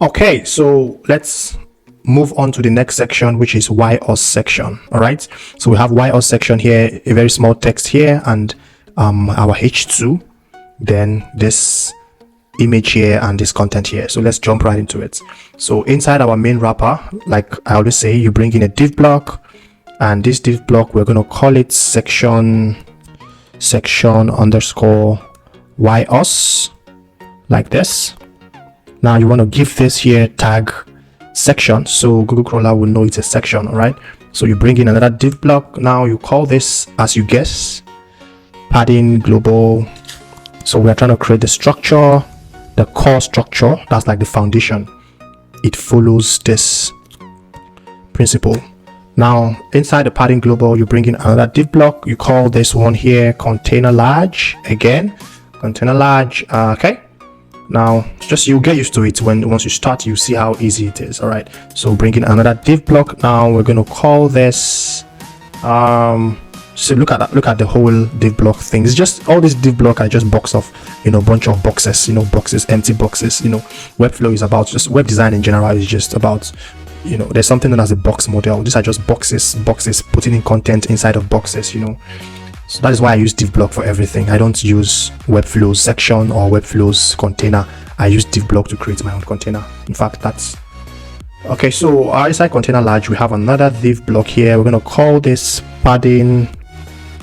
Okay, so let's move on to the next section, which is YOS section. All right, so we have YOS section here, a very small text here, and our H2, then this image here and this content here. So let's jump right into it. So inside our main wrapper, like I always say, you bring in a div block, and this div block, we're going to call it section underscore YOS, like this. Now you want to give this here tag section, so Google crawler will know it's a section. All right, so you bring in another div block. Now you call this, as you guess, padding global. So we are trying to create the structure, the core structure, that's like the foundation. It follows this principle. Now inside the padding global, you bring in another div block. You call this one here container large. Again, container large. Okay, now just you get used to it. Once you start, you see how easy it is. All right, so bring in another div block. Now we're going to call this so look at the whole div block thing. It's just all these div block are just box of, bunch of boxes, boxes, empty boxes. Webflow is about just web design in general. Is just about, there's something known as a box model. These are just boxes putting in content inside of boxes. So that is why I use div block for everything. I don't use Webflow's section or Webflow's container. I use div block to create my own container. In fact, that's okay. So inside container large, we have another div block here. We're going to call this padding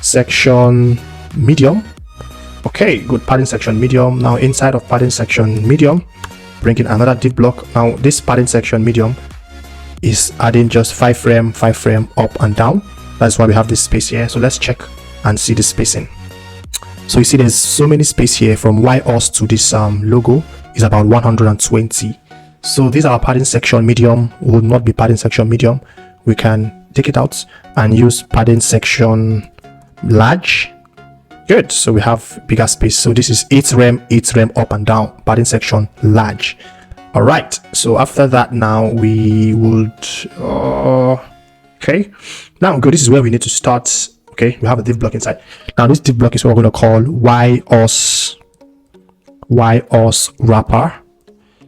section medium. Okay, good, padding section medium. Now inside of padding section medium, bring in another div block. Now this padding section medium is adding just 5 frame up and down. That's why we have this space here. So let's check and see the spacing. So you see there's so many space here from YOS to this logo is about 120. So these are padding section medium, will not be padding section medium. We can take it out and use padding section large. Good, so we have bigger space. So this is 8 rem up and down, padding section large. All right, so after that, now we would okay, now good, this is where we need to start. Okay, we have a div block inside. Now this div block is what we're going to call YOS wrapper.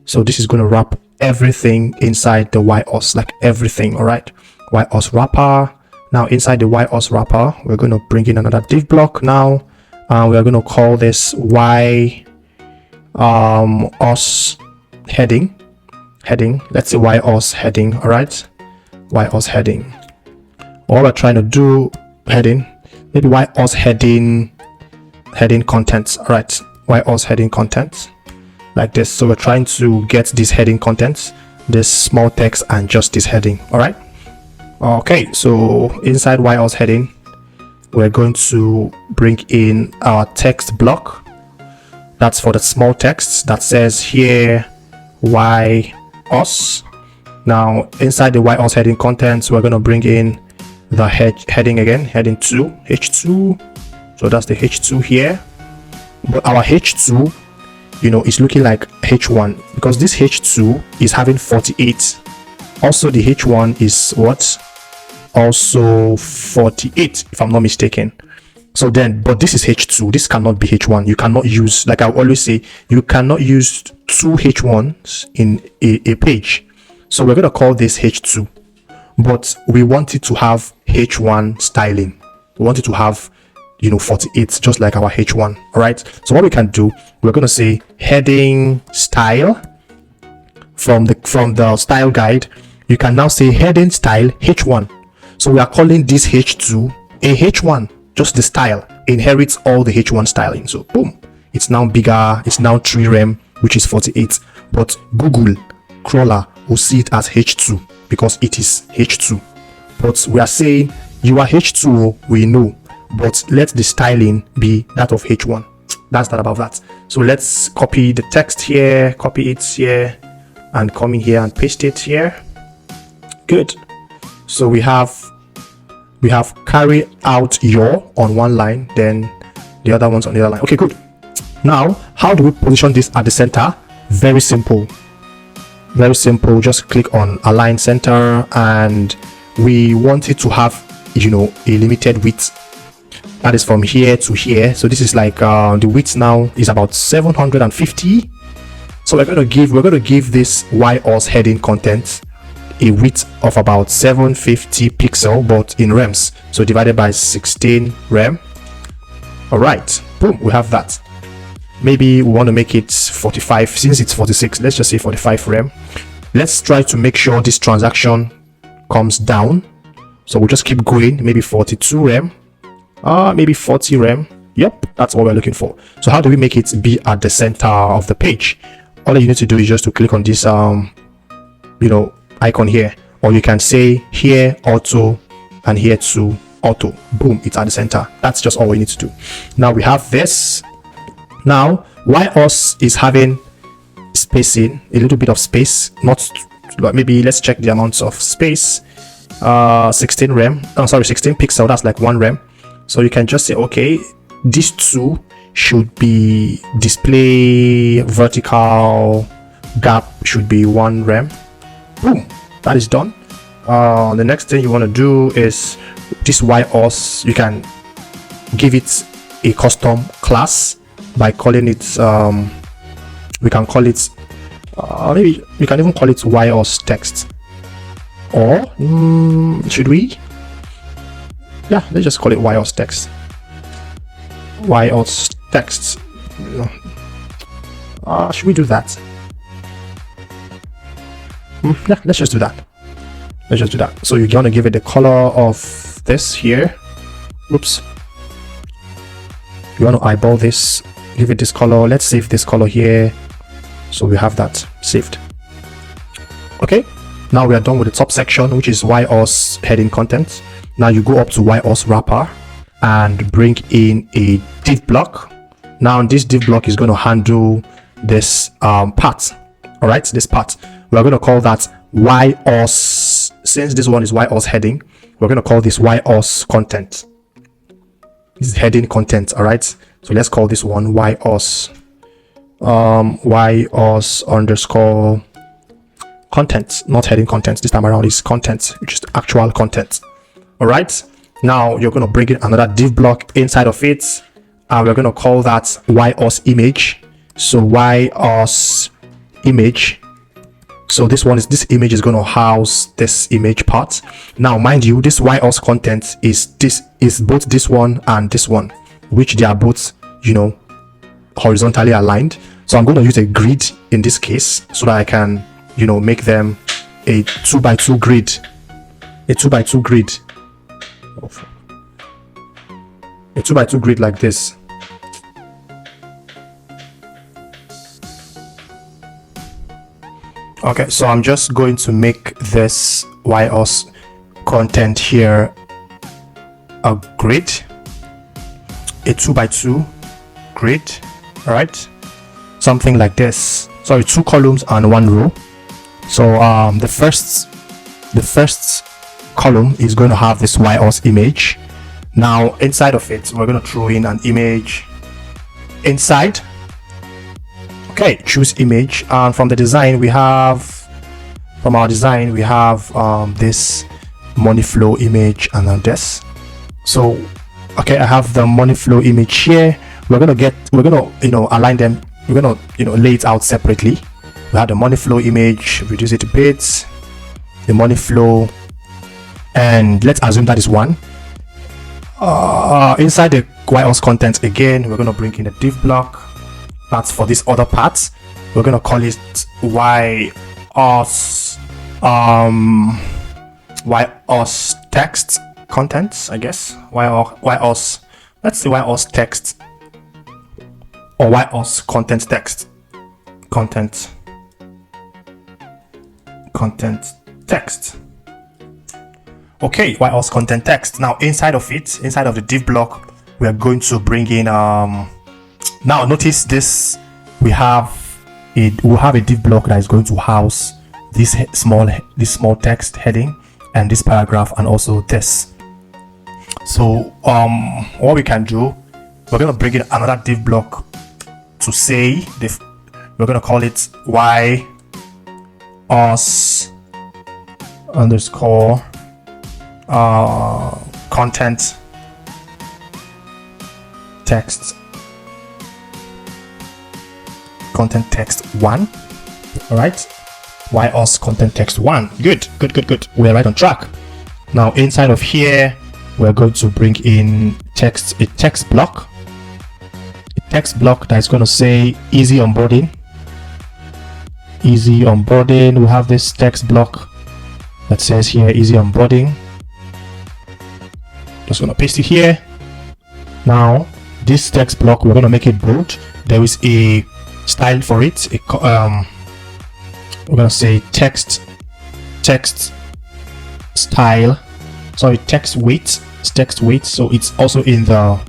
So this is going to wrap everything inside the YOS, like everything. All right, YOS wrapper. Now inside the YOS wrapper, we're going to bring in another div block. Now we are going to call this YOS heading. Let's say YOS heading. All right, YOS heading. All we're trying to do, heading, maybe YOS heading contents. All right, YOS heading contents, like this. So we're trying to get this heading contents, this small text, and just this heading. All right. Okay, so inside YOS heading, we're going to bring in our text block. That's for the small text that says here YOS. Now inside the YOS heading contents, we're going to bring in the heading again, heading 2, H2. So that's the H2 here. But our H2, is looking like H1 because this H2 is having 48. Also the H1 is what? Also 48, if I'm not mistaken. So then, but this is H2, this cannot be H1. You cannot use, like I always say, you cannot use 2 H1s in a page. So we're going to call this H2, but we want it to have H1 styling. We want it to have 48, just like our H1. All right, so what we can do, we're going to say heading style. From the style guide, you can now say heading style H1. So we are calling this H2 a H1. Just the style inherits all the H1 styling. So boom, it's now bigger. It's now 3 rem, which is 48. But Google crawler will see it as H2 because it is H2. But we are saying you are H2, we know, but let the styling be that of H1. That's that about that. So let's copy the text here, copy it here, and come in here and paste it here. Good. So we have carry out your on one line, then the other ones on the other line. Okay, good. Now how do we position this at the center? Very simple, just click on align center, and we want it to have a limited width, that is from here to here. So this is like the width now is about 750 So we're going to give this YOS heading content a width of about 750 pixel, but in rems, so divided by 16 rem. All right, boom, we have that. Maybe we want to make it 45. Since it's 46, let's just say 45 rem. Let's try to make sure this transaction comes down, so we'll just keep going. Maybe 42 rem, maybe 40 rem. Yep, that's what we're looking for. So how do we make it be at the center of the page? All you need to do is just to click on this icon here, or you can say here auto and here to auto. Boom, it's at the center. That's just all we need to do. Now we have this. Now YOS is having spacing, a little bit of space, not maybe let's check the amounts of space. 16 rem, 16 pixel, that's like 1 rem. So you can just say, okay, these two should be display vertical gap should be 1 rem. Boom, that is done. The next thing you want to do is this YOS, you can give it a custom class by calling it we can call it maybe we can even call it YOS text, or should we? Yeah, let's just call it YOS text. YOS text. Should we do that? Yeah, let's just do that. Let's just do that. So you're gonna give it the color of this here. Oops. You want to eyeball this, give it this color. Let's save this color here, so we have that saved. Okay, now we are done with the top section, which is YOS heading content. Now you go up to YOS wrapper and bring in a div block. Now this div block is going to handle this part. All right, this part we're going to call that YOS. Since this one is YOS heading, we're going to call this YOS content. This is heading content. All right, so let's call this one YOS YOS underscore content, not heading content. This time around is content, which is the actual content. All right, now you're going to bring in another div block inside of it, and we're going to call that YOS image. So YOS image. So this image is going to house this image part. Now mind you, this YOS content is both this one and this one, which they are both horizontally aligned. So I'm going to use a grid in this case so that I can make them a 2x2 grid, a 2x2 grid like this. Okay, so I'm just going to make this YOS content here a grid, a 2x2 grid. All right, something like this. Sorry, 2 columns and 1 row. So the first column is going to have this YOS image. Now inside of it, we're going to throw in an image inside. Okay, choose image, and from our design we have this money flow image and then this. So okay, I have the money flow image here. We're gonna align them. We're gonna lay it out separately. We have the money flow image, reduce it to bits, the money flow, and let's assume that is 1. Inside the YOS content again, we're gonna bring in a div block. That's for this other part. We're gonna call it YOS text contents, I guess. YOS. Let's say YOS text or YOS content text. Content text. Okay, YOS content text. Now inside of the div block, we are going to bring in now notice this, we'll have a div block that is going to house this small text heading and this paragraph and also this. So what we can do, we're going to bring in another div block to say we're going to call it YOS underscore content text content text 1. All right, YOS content text 1. Good. We're right on track. Now inside of here, we're going to bring in a text block that is going to say easy onboarding. We have this text block that says here easy onboarding. Just going to paste it here. Now this text block, we're going to make it bold. There is a style for it. We're going to say text style, sorry, text weight. So it's also in the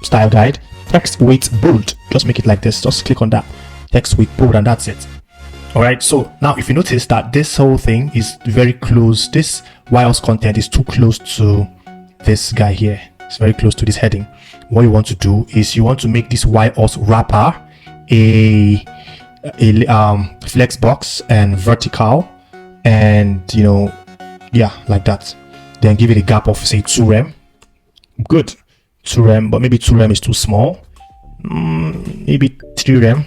style guide. Text weight bold. Just make it like this. Just click on that text weight bold, and that's it. All right, so now if you notice that this whole thing is very close, this YOS content is too close to this guy here. It's very close to this heading. What you want to do is you want to make this YOS wrapper a flex box and vertical, and like that. Then give it a gap of say 2 rem. Good, 2 rem, but maybe 2 rem is too small. Maybe 3 rem.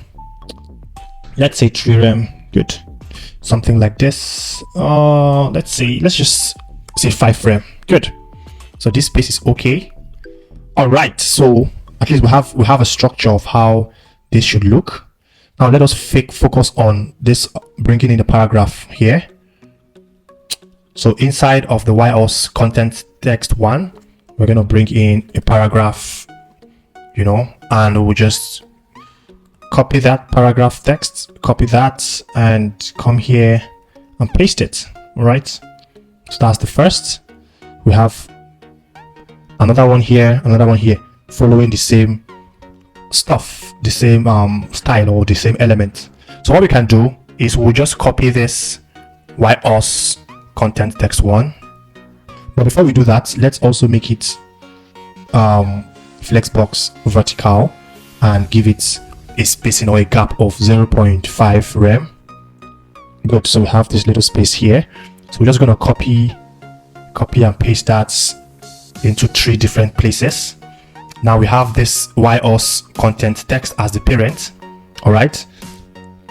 Let's say 3 rem. Good, something like this. Let's just say 5 rem. Good. So this space is okay. All right, so at least we have a structure of how this should look. Now let us focus on this, bringing in the paragraph here. So inside of the YOS content text 1, we're going to bring in a paragraph, and we'll just copy that paragraph text, copy that, and come here and paste it. All right, so that's the first. We have another one here, following the same stuff, the same style or the same element. So what we can do is we'll just copy this YOS content text 1, but before we do that, let's also make it flexbox vertical and give it a spacing or a gap of 0.5 rem. Good. So we have this little space here, so we're just going to copy and paste that into 3 different places. Now we have this YOS content text as the parent. All right,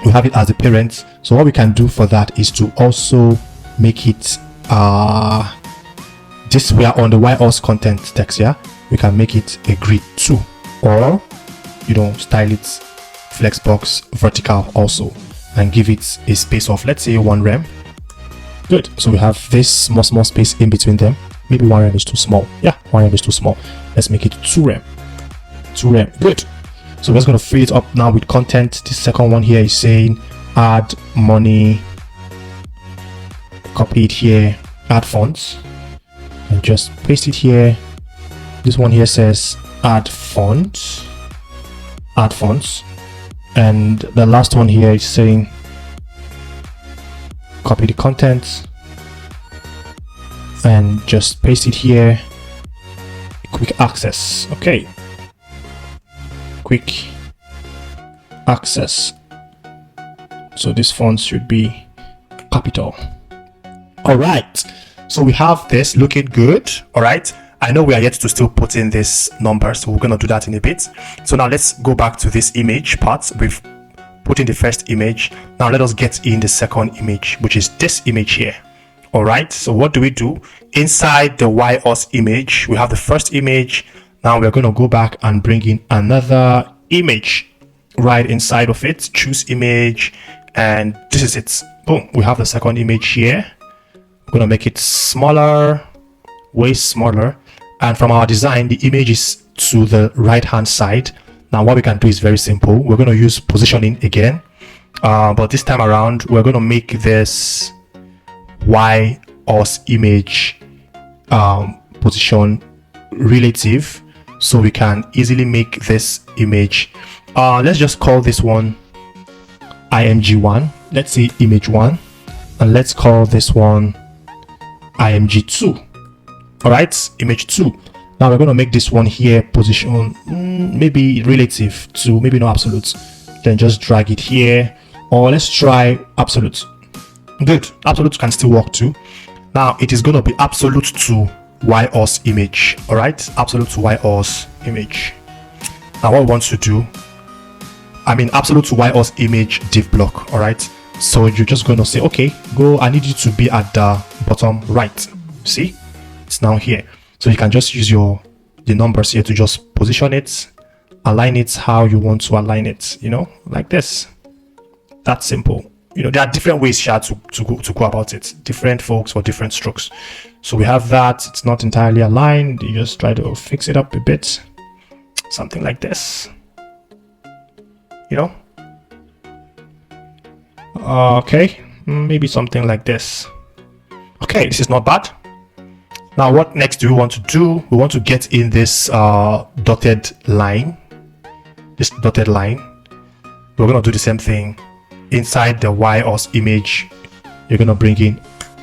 we have it as the parent. So what we can do for that is to also make it this, we are on the YOS content text. We can make it a grid 2, or style it flexbox vertical also, and give it a space of, let's say, 1 rem. Good. So we have this small space in between them. Maybe 1 rem is too small. 1 rem is too small. Let's make it 2 rem. Good. So we're just going to fill it up now with content. The second one here is saying add money. Copy it here, add fonts, and just paste it here. This one here says add fonts, and the last one here is saying copy the content and just paste it here. Quick access. Okay, quick access. So this font should be capital. All right, so we have this looking good. All right, I know we are yet to still put in this number, so we're going to do that in a bit. So now let's go back to this image part. We've put in the first image. Now let us get in the second image, which is this image here. All right, so what do? Inside the YOS image, we have the first image. Now we're going to go back and bring in another image right inside of it. Choose image, and this is it. Boom, we have the second image here. We're going to make it smaller, way smaller, and from our design, the image is to the right hand side. Now what we can do is very simple. We're going to use positioning again, but this time around we're going to make this YOS image position relative, so we can easily make this image, let's just call this one img1, let's say image 1, and let's call this one img2. All right, image 2. Now we're going to make this one here position maybe relative to, maybe not absolute. Then just drag it here, or let's try absolute. Good, absolute can still work too. Now it is going to be absolute to YOS image. All right, absolute to YOS image. Now what we want to do, absolute YOS image div block. All right, so you're just going to say, okay, I need you to be at the bottom right. See, it's now here. So you can just use the numbers here to just position it, align it how you want to align it, like this. That's simple. There are different ways here to go about it. Different folks for different strokes. So we have that. It's not entirely aligned. You just try to fix it up a bit. Something like this. Okay. Maybe something like this. Okay, this is not bad. Now, what next do we want to do? We want to get in this dotted line. This dotted line. We're going to do the same thing. Inside the YOS image, you're going to bring in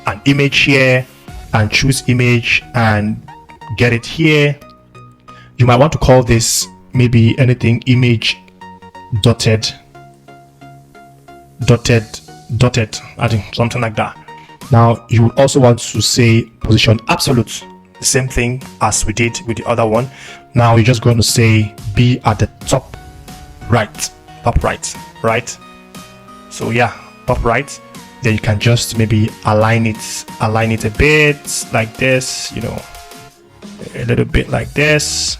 an image here and choose image and get it here. You might want to call this maybe anything image dotted, I think something like that. Now you would also want to say position absolute, the same thing as we did with the other one. Now you're just going to say be at the top right, right? So yeah, top right. Then you can just maybe align it a bit like this, a little bit like this,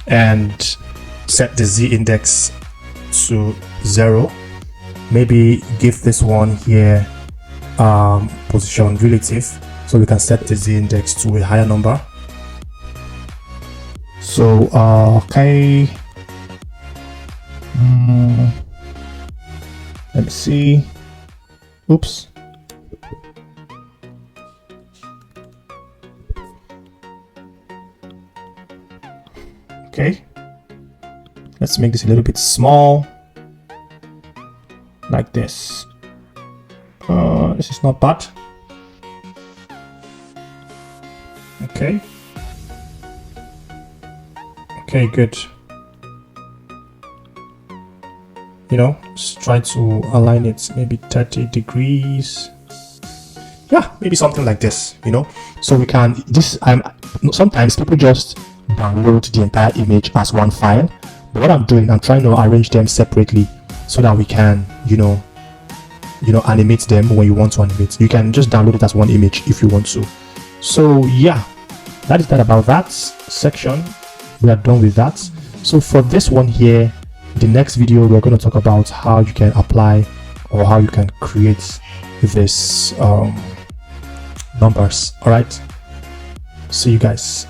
and set the Z index to 0. Maybe give this one here position relative, so we can set the Z index to a higher number. So okay. Let me see. Oops. Okay. Let's make this a little bit small. Like this. This is not bad. Okay. Okay, good. Just try to align it maybe 30 degrees. Yeah, maybe something like this, so we can sometimes people just download the entire image as one file, but what I'm doing, I'm trying to arrange them separately so that we can animate them when you want to animate. You can just download it as one image if you want to. So yeah, that is that about that section. We are done with that. So for this one here, the next video, we're going to talk about how you can apply or how you can create this numbers. All right, see you guys.